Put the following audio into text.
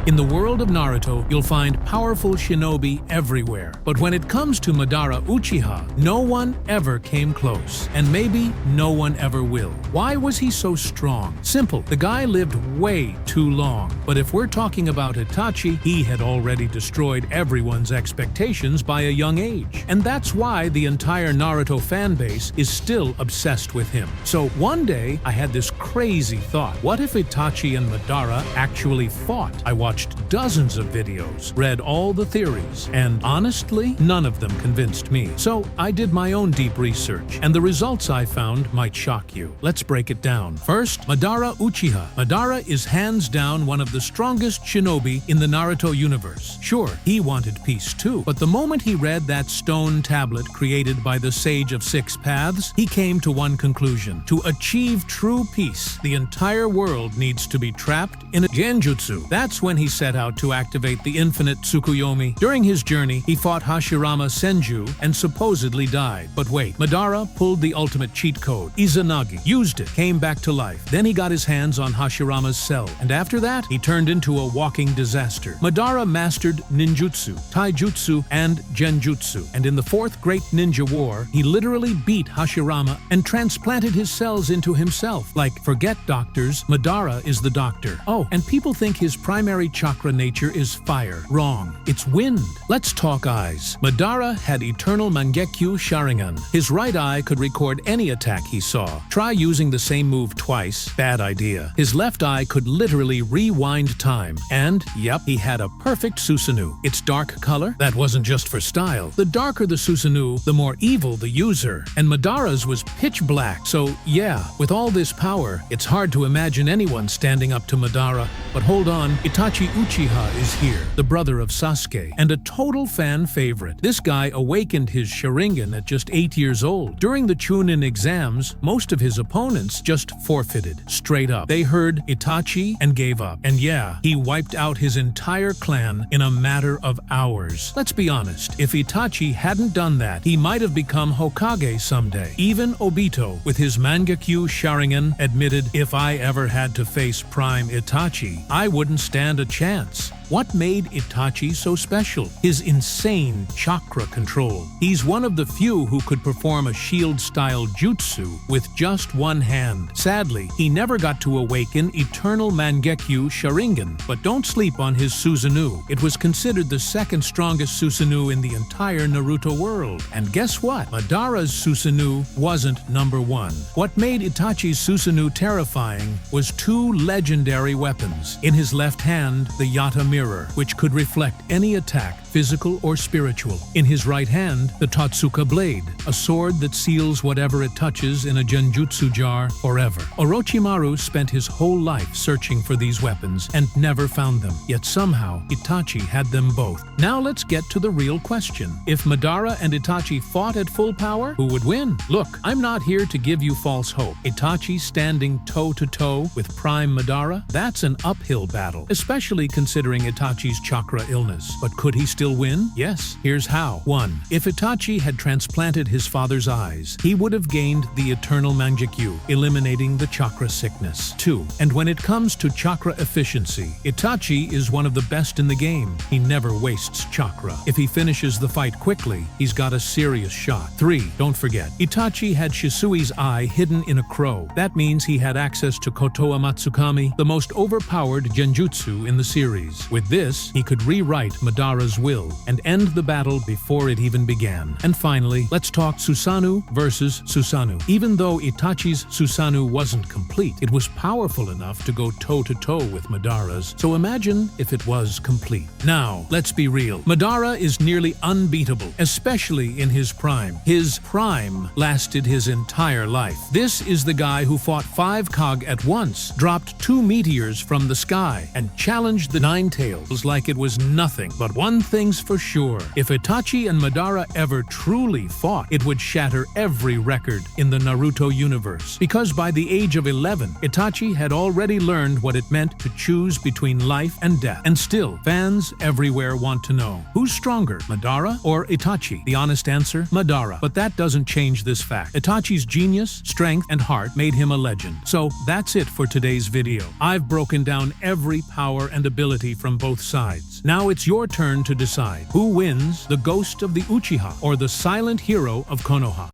In the world of Naruto, you'll find powerful shinobi everywhere. But when it comes to Madara Uchiha, no one ever came close. And maybe no one ever will. Why was he so strong? Simple. The guy lived way too long. But if we're talking about Itachi, he had already destroyed everyone's expectations by a young age. And that's why the entire Naruto fanbase is still obsessed with him. So one day, I had this crazy thought. What if Itachi and Madara actually fought? I watched dozens of videos, read all the theories, and honestly, none of them convinced me. So I did my own deep research, and the results I found might shock you. Let's break it down. First, Madara Uchiha. Madara is hands down one of the strongest shinobi in the Naruto universe. Sure, he wanted peace too, but the moment he read that stone tablet created by the Sage of Six Paths, he came to one conclusion. To achieve true peace, the entire world needs to be trapped in a genjutsu. That's when he set out to activate the infinite Tsukuyomi. During his journey, he fought Hashirama Senju and supposedly died. But wait, Madara pulled the ultimate cheat code, Izanagi, used it, came back to life. Then he got his hands on Hashirama's cell, and after that, he turned into a walking disaster. Madara mastered ninjutsu, taijutsu, and genjutsu, and in the Fourth Great Ninja War, he literally beat Hashirama and transplanted his cells into himself. Like, forget doctors, Madara is the doctor. Oh, and people think his primary chakra nature is fire. Wrong. It's wind. Let's talk eyes. Madara had eternal Mangekyu Sharingan. His right eye could record any attack he saw. Try using the same move twice. Bad idea. His left eye could literally rewind time. And, yep, he had a perfect Susanoo. Its dark color? That wasn't just for style. The darker the Susanoo, the more evil the user. And Madara's was pitch black. So, yeah, with all this power, it's hard to imagine anyone standing up to Madara. But hold on, Itachi Uchiha is here, the brother of Sasuke, and a total fan favorite. This guy awakened his Sharingan at just 8 years old. During the Chunin exams, most of his opponents just forfeited, straight up. They heard Itachi and gave up. And yeah, he wiped out his entire clan in a matter of hours. Let's be honest, if Itachi hadn't done that, he might have become Hokage someday. Even Obito, with his Mangekyu Sharingan, admitted, if I ever had to face Prime Itachi, I wouldn't stand a chance. What made Itachi so special? His insane chakra control. He's one of the few who could perform a shield-style jutsu with just one hand. Sadly, he never got to awaken eternal Mangekyu Sharingan, but don't sleep on his Susanoo. It was considered the second strongest Susanoo in the entire Naruto world. And guess what? Madara's Susanoo wasn't number one. What made Itachi's Susanoo terrifying was two legendary weapons. In his left hand, the Yata mirror, which could reflect any attack, physical or spiritual. In his right hand, the Totsuka blade, a sword that seals whatever it touches in a genjutsu jar forever. Orochimaru spent his whole life searching for these weapons and never found them, yet somehow Itachi had them both. Now let's get to the real question. If Madara and Itachi fought at full power, who would win? Look, I'm not here to give you false hope. Itachi standing toe-to-toe with Prime Madara? That's an uphill battle, especially considering Itachi's chakra illness. But could he still win? Yes. Here's how. 1. If Itachi had transplanted his father's eyes, he would have gained the eternal Mangekyu, eliminating the chakra sickness. 2. And when it comes to chakra efficiency, Itachi is one of the best in the game. He never wastes chakra. If he finishes the fight quickly, he's got a serious shot. 3. Don't forget, Itachi had Shisui's eye hidden in a crow. That means he had access to Kotoa Matsukami, the most overpowered genjutsu in the series. With this, he could rewrite Madara's will and end the battle before it even began. And finally, let's talk Susanoo versus Susanoo. Even though Itachi's Susanoo wasn't complete, it was powerful enough to go toe-to-toe with Madara's, so imagine if it was complete. Now, let's be real. Madara is nearly unbeatable, especially in his prime. His prime lasted his entire life. This is the guy who fought 5 Kage at once, dropped 2 meteors from the sky, and challenged the Nine Tails like it was nothing. But one thing's for sure, if Itachi and Madara ever truly fought, it would shatter every record in the Naruto universe. Because by the age of 11, Itachi had already learned what it meant to choose between life and death. And still, fans everywhere want to know, who's stronger, Madara or Itachi? The honest answer, Madara. But that doesn't change this fact. Itachi's genius, strength, and heart made him a legend. So that's it for today's video. I've broken down every power and ability from both sides. Now it's your turn to decide. Who wins, the ghost of the Uchiha or the silent hero of Konoha?